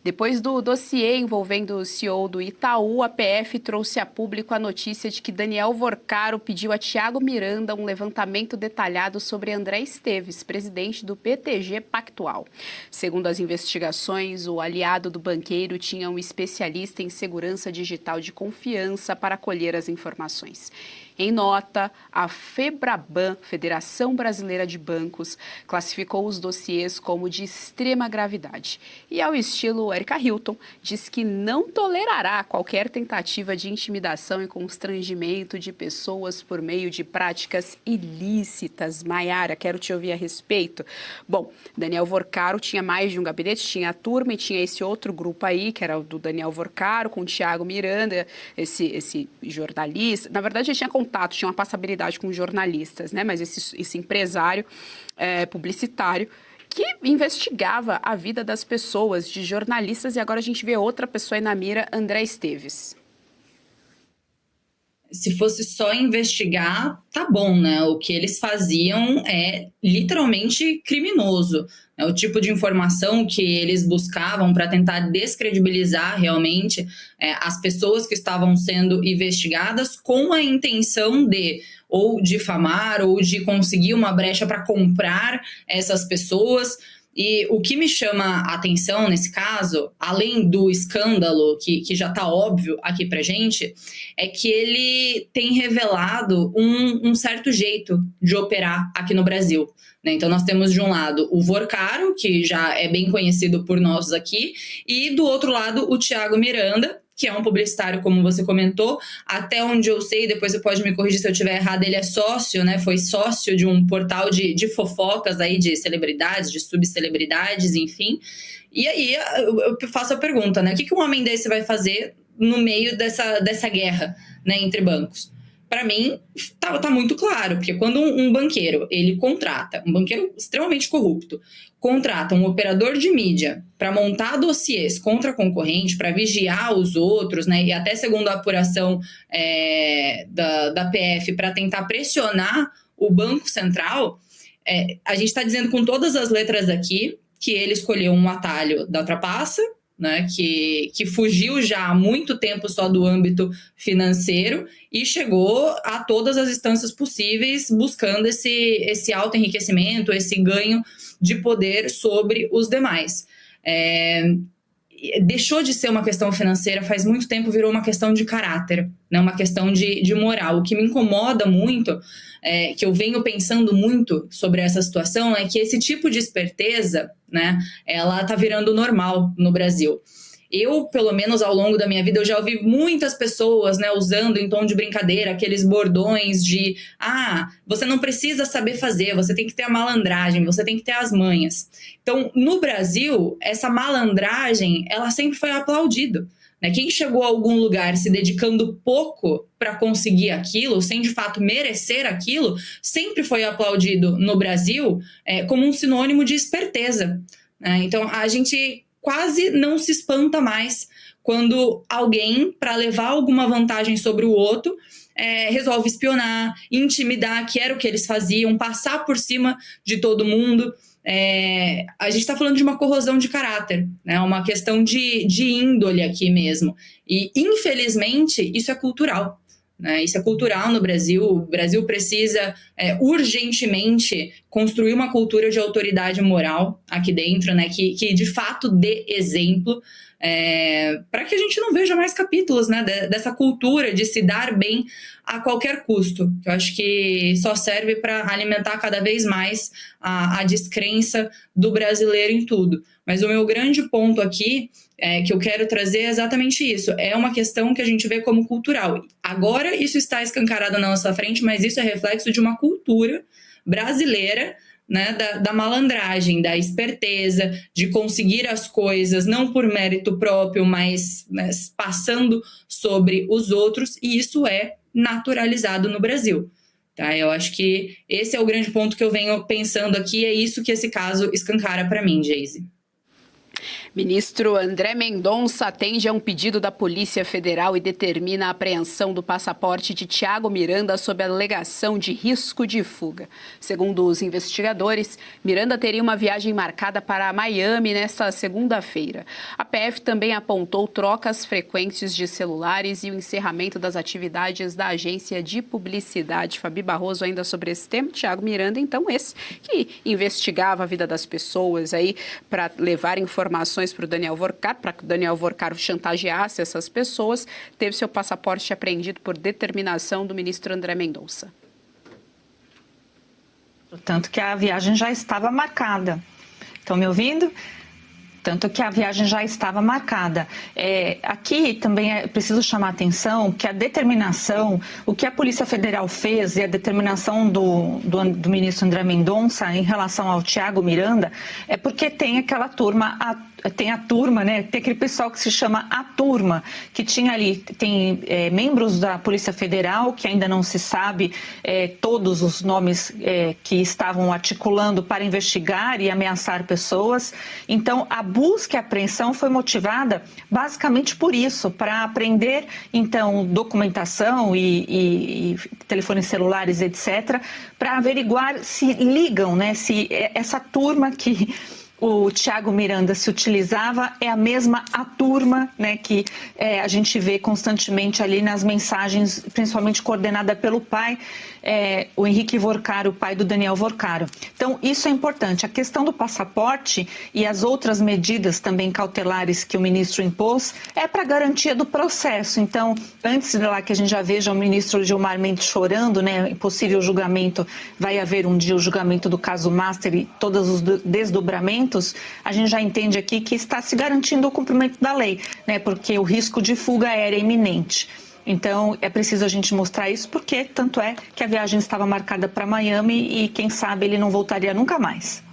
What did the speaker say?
Depois do dossiê envolvendo o CEO do Itaú, a PF trouxe a público a notícia de que Daniel Vorcaro pediu a Thiago Miranda um levantamento detalhado sobre André Esteves, presidente do BTG Pactual. Segundo as investigações, o aliado do banqueiro tinha um especialista em segurança digital de confiança para colher as informações. Em nota, a FEBRABAN, Federação Brasileira de Bancos, classificou os dossiês como de extrema gravidade. E, ao estilo Erika Hilton, diz que não tolerará qualquer tentativa de intimidação e constrangimento de pessoas por meio de práticas ilícitas. Maiara, quero te ouvir a respeito. Bom, Daniel Vorcaro tinha mais de um gabinete, tinha a turma e tinha esse outro grupo aí, que era o do Daniel Vorcaro, com o Thiago Miranda, esse jornalista. Na verdade, ele tinha contato, tinha uma passabilidade com jornalistas, né? Mas esse empresário publicitário que investigava a vida das pessoas, de jornalistas, e agora a gente vê outra pessoa aí na mira, André Esteves. Se fosse só investigar, tá bom, né? O que eles faziam é literalmente criminoso. É o tipo de informação que eles buscavam para tentar descredibilizar realmente as pessoas que estavam sendo investigadas com a intenção de ou difamar ou de conseguir uma brecha para comprar essas pessoas. E o que me chama a atenção nesse caso, além do escândalo que já está óbvio aqui pra gente, é que ele tem revelado um certo jeito de operar aqui no Brasil, né? Então nós temos de um lado o Vorcaro, que já é bem conhecido por nós aqui, e do outro lado o Thiago Miranda, que é um publicitário, como você comentou, até onde eu sei, depois você pode me corrigir se eu estiver errado, ele é sócio, né? Foi sócio de um portal de fofocas aí, de celebridades, de subcelebridades, enfim. E aí eu faço a pergunta, né? O que um homem desse vai fazer no meio dessa guerra, né, entre bancos? Para mim, tá muito claro, porque quando um banqueiro, ele contrata, um banqueiro extremamente corrupto, contrata um operador de mídia para montar dossiês contra concorrente, para vigiar os outros, né, e até segundo a apuração da PF, para tentar pressionar o Banco Central, a gente está dizendo com todas as letras aqui que ele escolheu um atalho da trapaça, né, que fugiu já há muito tempo só do âmbito financeiro e chegou a todas as instâncias possíveis buscando esse autoenriquecimento, esse ganho de poder sobre os demais. Deixou de ser uma questão financeira faz muito tempo, virou uma questão de caráter, né, uma questão de moral. O que me incomoda muito, que eu venho pensando muito sobre essa situação, é que esse tipo de esperteza, né, ela tá virando normal no Brasil. Eu, pelo menos ao longo da minha vida, eu já ouvi muitas pessoas, né, usando em tom de brincadeira aqueles bordões de você não precisa saber fazer, você tem que ter a malandragem, você tem que ter as manhas. Então, no Brasil, essa malandragem, ela sempre foi aplaudida. Quem chegou a algum lugar se dedicando pouco para conseguir aquilo, sem de fato merecer aquilo, sempre foi aplaudido no Brasil como um sinônimo de esperteza. Então, a gente quase não se espanta mais quando alguém, para levar alguma vantagem sobre o outro, resolve espionar, intimidar, que era o que eles faziam, passar por cima de todo mundo. A gente está falando de uma corrosão de caráter, né? Uma questão de índole aqui mesmo. E, infelizmente, isso é cultural. Isso é cultural no Brasil. O Brasil precisa urgentemente construir uma cultura de autoridade moral aqui dentro, né, que de fato dê exemplo, para que a gente não veja mais capítulos, né, dessa cultura de se dar bem a qualquer custo. Eu acho que só serve para alimentar cada vez mais a descrença do brasileiro em tudo. Mas o meu grande ponto aqui que eu quero trazer é exatamente isso. É uma questão que a gente vê como cultural. Agora isso está escancarado na nossa frente, mas isso é reflexo de uma cultura brasileira, né, da malandragem, da esperteza, de conseguir as coisas não por mérito próprio, mas passando sobre os outros, e isso é naturalizado no Brasil. Tá? Eu acho que esse é o grande ponto que eu venho pensando aqui, é isso que esse caso escancara para mim, Geise. Ministro André Mendonça atende a um pedido da Polícia Federal e determina a apreensão do passaporte de Thiago Miranda sob a alegação de risco de fuga. Segundo os investigadores, Miranda teria uma viagem marcada para Miami nesta segunda-feira. A PF também apontou trocas frequentes de celulares e o encerramento das atividades da agência de publicidade. Fabi Barroso ainda sobre esse tema. Thiago Miranda, então, esse que investigava a vida das pessoas aí para levar informações para o Daniel Vorcar, para que o Daniel Vorcar chantageasse essas pessoas, teve seu passaporte apreendido por determinação do ministro André Mendonça. Tanto que a viagem já estava marcada. Estão me ouvindo? Tanto que a viagem já estava marcada. Aqui também é preciso chamar a atenção que a determinação, o que a Polícia Federal fez e a determinação do ministro André Mendonça em relação ao Thiago Miranda é porque tem aquela turma, tem aquele pessoal que se chama a turma, que tinha ali, tem membros da Polícia Federal, que ainda não se sabe todos os nomes que estavam articulando para investigar e ameaçar pessoas. Então, a busca e a apreensão foi motivada basicamente por isso, para apreender, então, documentação e telefones celulares, etc., para averiguar se ligam, né, se essa turma que o Thiago Miranda se utilizava é a mesma a turma, né, que a gente vê constantemente ali nas mensagens, principalmente coordenada pelo pai, o Henrique Vorcaro, o pai do Daniel Vorcaro. Então, isso é importante. A questão do passaporte e as outras medidas também cautelares que o ministro impôs é para garantia do processo. Então, antes de lá que a gente já veja o ministro Gilmar Mendes chorando, né, possível julgamento, vai haver um dia o julgamento do caso Master e todos os desdobramentos, a gente já entende aqui que está se garantindo o cumprimento da lei, né, porque o risco de fuga aérea é iminente. Então, é preciso a gente mostrar isso, porque tanto é que a viagem estava marcada para Miami e, quem sabe, ele não voltaria nunca mais.